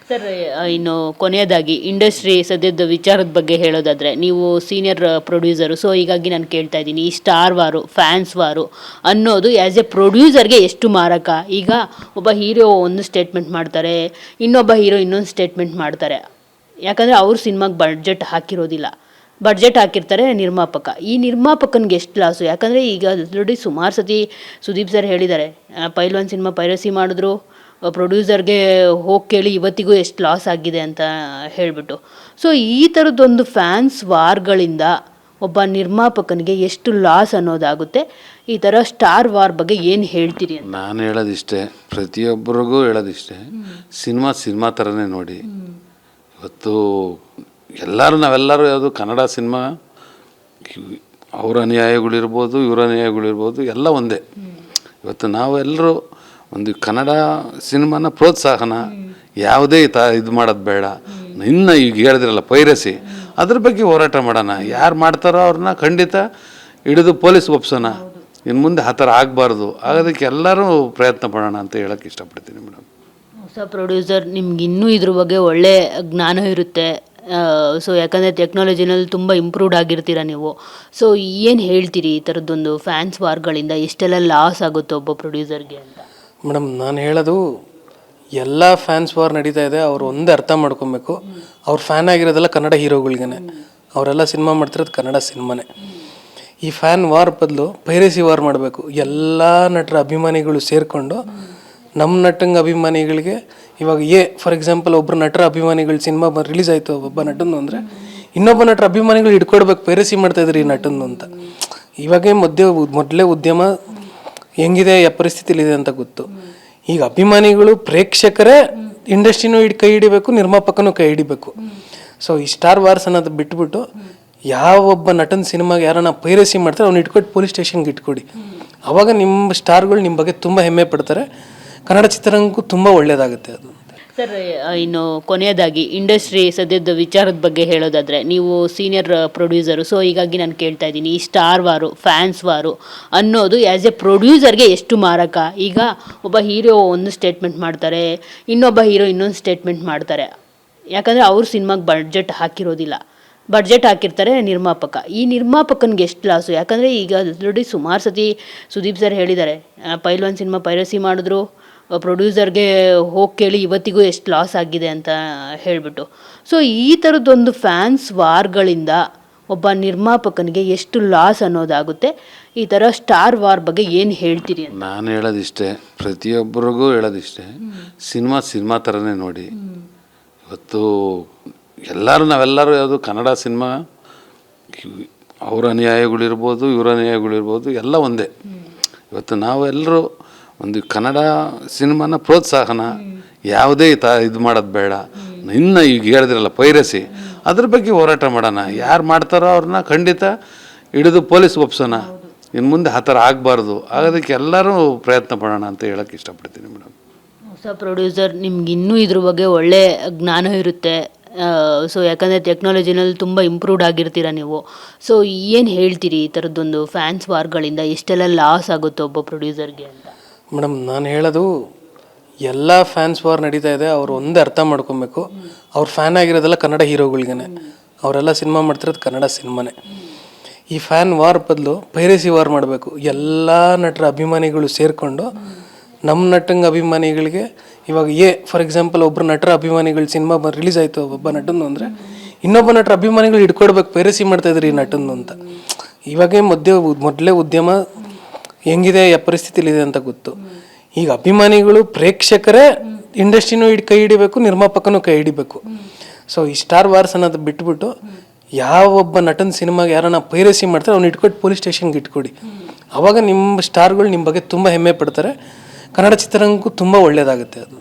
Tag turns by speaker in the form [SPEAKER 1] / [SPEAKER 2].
[SPEAKER 1] Sir, ಇನ್ನು ಕೊನೆಯದಾಗಿ industry ಸದ್ಯದ ವಿಚಾರದ ಬಗ್ಗೆ ಹೇಳೋದಾದರೆ, ನೀವು ಸೀನಿಯರ್ ಪ್ರೊಡ್ಯೂಸರು, ಸೊ ಹೀಗಾಗಿ ನಾನು ಕೇಳ್ತಾ ಇದ್ದೀನಿ, ಈ ಸ್ಟಾರ್ ವಾರು, ಫ್ಯಾನ್ಸ್ ವಾರು ಅನ್ನೋದು ಆ್ಯಸ್ ಎ ಪ್ರೊಡ್ಯೂಸರ್ಗೆ ಎಷ್ಟು ಮಾರಕ? ಈಗ ಒಬ್ಬ ಹೀರೋ ಒಂದು ಸ್ಟೇಟ್ಮೆಂಟ್ ಮಾಡ್ತಾರೆ, ಇನ್ನೊಬ್ಬ ಹೀರೋ ಇನ್ನೊಂದು ಸ್ಟೇಟ್ಮೆಂಟ್ ಮಾಡ್ತಾರೆ. ಯಾಕಂದರೆ ಅವ್ರ ಸಿನಿಮಾಗೆ ಬಡ್ಜೆಟ್ ಹಾಕಿರೋದಿಲ್ಲ, ಬಡ್ಜೆಟ್ ಹಾಕಿರ್ತಾರೆ ನಿರ್ಮಾಪಕ. ಈ ನಿರ್ಮಾಪಕನಿಗೆ ಎಷ್ಟು ಲಾಸು? ಯಾಕಂದರೆ ಈಗ ಆಲ್ರೆಡಿ ಸುಮಾರು ಸತಿ ಸುದೀಪ್ ಸರ್ ಹೇಳಿದ್ದಾರೆ, ಪೈಲ್ವಾನ್ ಸಿನಿಮಾ ಪೈರಸಿ ಮಾಡಿದ್ರು, ಪ್ರೊಡ್ಯೂಸರ್ಗೆ ಹೋಗಿ ಕೇಳಿ ಇವತ್ತಿಗೂ ಎಷ್ಟು ಲಾಸ್ ಆಗಿದೆ ಅಂತ ಹೇಳಿಬಿಟ್ಟು. ಸೊ ಈ ಥರದ್ದೊಂದು ಫ್ಯಾನ್ಸ್ ವಾರ್ಗಳಿಂದ ಒಬ್ಬ ನಿರ್ಮಾಪಕನಿಗೆ ಎಷ್ಟು ಲಾಸ್ ಅನ್ನೋದಾಗುತ್ತೆ. ಈ ಥರ ಸ್ಟಾರ್ ವಾರ್ ಬಗ್ಗೆ ಏನು ಹೇಳ್ತೀರಿ ಅಂತ?
[SPEAKER 2] ನಾನು ಹೇಳೋದಿಷ್ಟೇ, ಪ್ರತಿಯೊಬ್ಬರಿಗೂ ಹೇಳೋದಿಷ್ಟೇ, ಸಿನಿಮಾ ಥರನೇ ನೋಡಿ. ಇವತ್ತು ನಾವೆಲ್ಲರೂ ಯಾವುದು ಕನ್ನಡ ಸಿನಿಮಾ, ಅವ್ರ ಅನ್ಯಾಯಗಳಿರ್ಬೋದು, ಇವರ ಅನ್ಯಾಯಗಳಿರ್ಬೋದು, ಎಲ್ಲ ಒಂದೇ. ಇವತ್ತು ನಾವೆಲ್ಲರೂ ಒಂದು ಕನ್ನಡ ಸಿನಿಮಾನ ಪ್ರೋತ್ಸಾಹನ ಯಾವುದೇ ಇದು ಮಾಡೋದು ಬೇಡ. ಇನ್ನು ಈಗ ಹೇಳಿದ್ರಲ್ಲ ಪೈರಸಿ, ಅದ್ರ ಬಗ್ಗೆ ಹೋರಾಟ ಮಾಡೋಣ. ಯಾರು ಮಾಡ್ತಾರೋ ಅವ್ರನ್ನ ಖಂಡಿತ ಹಿಡಿದು ಪೊಲೀಸ್ ಒಪ್ಸೋಣ. ಇನ್ನು ಮುಂದೆ ಆ ಥರ ಆಗಬಾರ್ದು. ಆಗೋದಕ್ಕೆ ಎಲ್ಲರೂ ಪ್ರಯತ್ನ ಪಡೋಣ ಅಂತ ಹೇಳೋಕ್ಕೆ ಇಷ್ಟಪಡ್ತೀನಿ ಮೇಡಮ್.
[SPEAKER 1] ಹೊಸ ಪ್ರೊಡ್ಯೂಸರ್, ನಿಮ್ಗೆ ಇನ್ನೂ ಇದ್ರ ಬಗ್ಗೆ ಒಳ್ಳೆ ಜ್ಞಾನ ಇರುತ್ತೆ. ಸೊ ಯಾಕಂದರೆ ಟೆಕ್ನಾಲಜಿನಲ್ಲಿ ತುಂಬ ಇಂಪ್ರೂವ್ಡ್ ಆಗಿರ್ತೀರ ನೀವು. ಸೊ ಏನು ಹೇಳ್ತೀರಿ ಈ ಥರದ್ದೊಂದು ಫ್ಯಾನ್ಸ್ ವಾರ್ಗಳಿಂದ ಎಷ್ಟೆಲ್ಲ ಲಾಸ್ ಆಗುತ್ತೋ ಒಬ್ಬ ಪ್ರೊಡ್ಯೂಸರ್ಗೆ ಅಂತ?
[SPEAKER 3] ಮೇಡಮ್, ನಾನು ಹೇಳೋದು, ಎಲ್ಲ ಫ್ಯಾನ್ಸ್ ವಾರ್ ನಡೀತಾ ಇದೆ. ಅವ್ರು ಒಂದೇ ಅರ್ಥ ಮಾಡ್ಕೊಬೇಕು, ಅವ್ರು ಫ್ಯಾನ್ ಆಗಿರೋದೆಲ್ಲ ಕನ್ನಡ ಹೀರೋಗಳಿಗೇ. ಅವರೆಲ್ಲ ಸಿನಿಮಾ ಮಾಡ್ತಿರೋದು ಕನ್ನಡ ಸಿನಿಮಾನೇ. ಈ ಫ್ಯಾನ್ ವಾರ್ ಬದಲು ಪೈರಸಿ ವಾರ್ ಮಾಡಬೇಕು. ಎಲ್ಲ ನಟರ ಅಭಿಮಾನಿಗಳು ಸೇರಿಕೊಂಡು ನಮ್ಮ ನಟಂಗೆ ಅಭಿಮಾನಿಗಳಿಗೆ ಇವಾಗ ಫಾರ್ ಎಕ್ಸಾಂಪಲ್ ಒಬ್ಬರು ನಟರ ಅಭಿಮಾನಿಗಳು ಸಿನಿಮಾ ರಿಲೀಸ್ ಆಯಿತು ಒಬ್ಬ ನಟಂದು ಅಂದರೆ, ಇನ್ನೊಬ್ಬ ನಟರ ಅಭಿಮಾನಿಗಳು ಹಿಡ್ಕೊಡ್ಬೇಕು, ಪೈರಸಿ ಮಾಡ್ತಾಯಿದ್ರು ಈ ನಟಂದು ಅಂತ. ಇವಾಗೇ ಮೊದಲೇ ಉದ್ಯಮ ಹೆಂಗಿದೆ, ಪರಿಸ್ಥಿತಿಲಿದೆ ಅಂತ ಗೊತ್ತು. ಈಗ ಅಭಿಮಾನಿಗಳು, ಪ್ರೇಕ್ಷಕರೇ ಇಂಡಸ್ಟ್ರಿನೂ ಕೈ ಹಿಡಿಬೇಕು, ನಿರ್ಮಾಪಕನೂ ಕೈ ಹಿಡಿಬೇಕು. ಸೊ ಈ ಸ್ಟಾರ್ ವಾರ್ಸ್ ಅನ್ನೋದು ಬಿಟ್ಬಿಟ್ಟು, ಯಾವೊಬ್ಬ ನಟನ ಸಿನಿಮಾಗೆ ಯಾರನ್ನ ಪೈರಸಿ ಮಾಡ್ತಾರೆ ಅವ್ನು ಇಟ್ಕೊಟ್ಟು ಪೊಲೀಸ್ ಸ್ಟೇಷನ್ಗೆ ಇಟ್ಕೊಡಿ. ಆವಾಗ ನಿಮ್ಮ ಸ್ಟಾರ್ಗಳು ನಿಮ್ಮ ಬಗ್ಗೆ ತುಂಬ ಹೆಮ್ಮೆ ಪಡ್ತಾರೆ, ಕನ್ನಡ ಚಿತ್ರರಂಗಕ್ಕೂ ತುಂಬ ಒಳ್ಳೆಯದಾಗುತ್ತೆ ಅದು.
[SPEAKER 1] ಸರ್, ಇನ್ನು ಕೊನೆಯದಾಗಿ ಇಂಡಸ್ಟ್ರಿ ಸದ್ಯದ ವಿಚಾರದ ಬಗ್ಗೆ ಹೇಳೋದಾದರೆ, ನೀವು ಸೀನಿಯರ್ ಪ್ರೊಡ್ಯೂಸರು, ಸೊ ಹೀಗಾಗಿ ನಾನು ಕೇಳ್ತಾ ಇದ್ದೀನಿ, ಈ ಸ್ಟಾರ್ ವಾರು, ಫ್ಯಾನ್ಸ್ ವಾರು ಅನ್ನೋದು ಆ್ಯಸ್ ಎ ಪ್ರೊಡ್ಯೂಸರ್ಗೆ ಎಷ್ಟು ಮಾರಕ? ಈಗ ಒಬ್ಬ ಹೀರೋ ಒಂದು ಸ್ಟೇಟ್ಮೆಂಟ್ ಮಾಡ್ತಾರೆ, ಇನ್ನೊಬ್ಬ ಹೀರೋ ಇನ್ನೊಂದು ಸ್ಟೇಟ್ಮೆಂಟ್ ಮಾಡ್ತಾರೆ. ಯಾಕಂದರೆ ಅವ್ರ ಸಿನಿಮಾಗೆ ಬಡ್ಜೆಟ್ ಹಾಕಿರೋದಿಲ್ಲ, ಬಡ್ಜೆಟ್ ಹಾಕಿರ್ತಾರೆ ನಿರ್ಮಾಪಕ. ಈ ನಿರ್ಮಾಪಕನಿಗೆ ಎಷ್ಟು ಲಾಸು? ಯಾಕಂದರೆ ಈಗ ಆಲ್ರೆಡಿ ಸುಮಾರು ಸತಿ ಸುದೀಪ್ ಸರ್ ಹೇಳಿದ್ದಾರೆ, ಪೈಲ್ವಾನ್ ಸಿನಿಮಾ ಪೈರಸಿ ಮಾಡಿದ್ರು, ಪ್ರೊಡ್ಯೂಸರ್ಗೆ ಹೋಗಿ ಕೇಳಿ ಇವತ್ತಿಗೂ ಎಷ್ಟು ಲಾಸ್ ಆಗಿದೆ ಅಂತ ಹೇಳಿಬಿಟ್ಟು. ಸೊ ಈ ಥರದ್ದೊಂದು ಫ್ಯಾನ್ಸ್ ವಾರ್ಗಳಿಂದ ಒಬ್ಬ ನಿರ್ಮಾಪಕನಿಗೆ ಎಷ್ಟು ಲಾಸ್ ಅನ್ನೋದಾಗುತ್ತೆ. ಈ ಥರ ಸ್ಟಾರ್ ವಾರ್ ಬಗ್ಗೆ ಏನು ಹೇಳ್ತೀರಿ ಅಂತ?
[SPEAKER 2] ನಾನು ಹೇಳೋದಿಷ್ಟೇ, ಪ್ರತಿಯೊಬ್ಬರಿಗೂ ಹೇಳೋದಿಷ್ಟೇ, ಸಿನಿಮಾ ಥರನೇ ನೋಡಿ. ಇವತ್ತು ನಾವೆಲ್ಲರೂ ಯಾವುದು ಕನ್ನಡ ಸಿನಿಮಾ, ಅವ್ರ ಅನ್ಯಾಯಗಳಿರ್ಬೋದು, ಇವರ ಅನ್ಯಾಯಗಳಿರ್ಬೋದು, ಎಲ್ಲ ಒಂದೇ. ಇವತ್ತು ನಾವೆಲ್ಲರೂ ಒಂದು ಕನ್ನಡ ಸಿನಿಮಾನ ಪ್ರೋತ್ಸಾಹನ ಯಾವುದೇ ಇದು ಮಾಡೋದು ಬೇಡ. ಇನ್ನು ಈಗ ಹೇಳಿದ್ರಲ್ಲ ಪೈರಸಿ, ಅದ್ರ ಬಗ್ಗೆ ಹೋರಾಟ ಮಾಡೋಣ. ಯಾರು ಮಾಡ್ತಾರೋ ಅವ್ರನ್ನ ಖಂಡಿತ ಹಿಡಿದು ಪೊಲೀಸ್ ಒಪ್ಸೋಣ. ಇನ್ನು ಮುಂದೆ ಆ ಥರ ಆಗಬಾರ್ದು. ಆಗೋದಕ್ಕೆ ಎಲ್ಲರೂ ಪ್ರಯತ್ನ ಪಡೋಣ ಅಂತ ಹೇಳೋಕ್ಕೆ ಇಷ್ಟಪಡ್ತೀನಿ ಮೇಡಮ್.
[SPEAKER 1] ಹೊಸ ಪ್ರೊಡ್ಯೂಸರ್, ನಿಮ್ಗೆ ಇನ್ನೂ ಇದ್ರ ಬಗ್ಗೆ ಒಳ್ಳೆ ಜ್ಞಾನ ಇರುತ್ತೆ. ಸೊ ಯಾಕಂದರೆ ಟೆಕ್ನಾಲಜಿನಲ್ಲಿ ತುಂಬ ಇಂಪ್ರೂವ್ಡ್ ಆಗಿರ್ತೀರ ನೀವು. ಸೊ ಏನು ಹೇಳ್ತೀರಿ ಈ ಥರದ್ದೊಂದು ಫ್ಯಾನ್ಸ್ ವಾರ್ಗಳಿಂದ ಎಷ್ಟೆಲ್ಲ ಲಾಸ್ ಆಗುತ್ತೋ ಒಬ್ಬ ಪ್ರೊಡ್ಯೂಸರ್ಗೆ ಅಂತ?
[SPEAKER 3] ಮೇಡಮ್, ನಾನು ಹೇಳೋದು, ಎಲ್ಲ ಫ್ಯಾನ್ಸ್ ವಾರ್ ನಡೀತಾ ಇದೆ. ಅವ್ರು ಒಂದೇ ಅರ್ಥ ಮಾಡ್ಕೊಬೇಕು, ಅವ್ರು ಫ್ಯಾನ್ ಆಗಿರೋದೆಲ್ಲ ಕನ್ನಡ ಹೀರೋಗಳಿಗೇ. ಅವರೆಲ್ಲ ಸಿನಿಮಾ ಮಾಡ್ತಿರೋದು ಕನ್ನಡ ಸಿನಿಮಾನೇ. ಈ ಫ್ಯಾನ್ ವಾರ್ ಬದಲು ಪೈರಸಿ ವಾರ್ ಮಾಡಬೇಕು. ಎಲ್ಲ ನಟರ ಅಭಿಮಾನಿಗಳು ಸೇರಿಕೊಂಡು ನಮ್ಮ ನಟಂಗೆ ಅಭಿಮಾನಿಗಳಿಗೆ ಇವಾಗ ಫಾರ್ ಎಕ್ಸಾಂಪಲ್ ಒಬ್ಬರು ನಟರ ಅಭಿಮಾನಿಗಳು ಸಿನಿಮಾ ರಿಲೀಸ್ ಆಯಿತು ಒಬ್ಬ ನಟಂದು ಅಂದರೆ, ಇನ್ನೊಬ್ಬ ನಟರ ಅಭಿಮಾನಿಗಳು ಹಿಡ್ಕೊಡ್ಬೇಕು, ಪೈರಸಿ ಮಾಡ್ತಾಯಿದ್ರು ಈ ನಟಂದು ಅಂತ. ಇವಾಗೇ ಮೊದಲೇ ಉದ್ಯಮ ಹೆಂಗಿದೆ, ಪರಿಸ್ಥಿತಿಲಿದೆ ಅಂತ ಗೊತ್ತು. ಈಗ ಅಭಿಮಾನಿಗಳು, ಪ್ರೇಕ್ಷಕರೇ ಇಂಡಸ್ಟ್ರಿನೂ ಕೈ ಹಿಡಿಬೇಕು, ನಿರ್ಮಾಪಕನೂ ಕೈ ಹಿಡಿಬೇಕು. ಸೊ ಈ ಸ್ಟಾರ್ ವಾರ್ಸ್ ಅನ್ನೋದು ಬಿಟ್ಬಿಟ್ಟು, ಯಾವೊಬ್ಬ ನಟನ ಸಿನಿಮಾಗೆ ಯಾರನ್ನ ಪೈರಸಿ ಮಾಡ್ತಾರೆ ಅವ್ನು ಇಟ್ಕೊಟ್ಟು ಪೊಲೀಸ್ ಸ್ಟೇಷನ್ಗೆ ಇಟ್ಕೊಡಿ. ಆವಾಗ ನಿಮ್ಮ ಸ್ಟಾರ್ಗಳು ನಿಮ್ಮ ಬಗ್ಗೆ ತುಂಬ ಹೆಮ್ಮೆ ಪಡ್ತಾರೆ, ಕನ್ನಡ ಚಿತ್ರರಂಗಕ್ಕೂ ತುಂಬ ಒಳ್ಳೆಯದಾಗುತ್ತೆ ಅದು.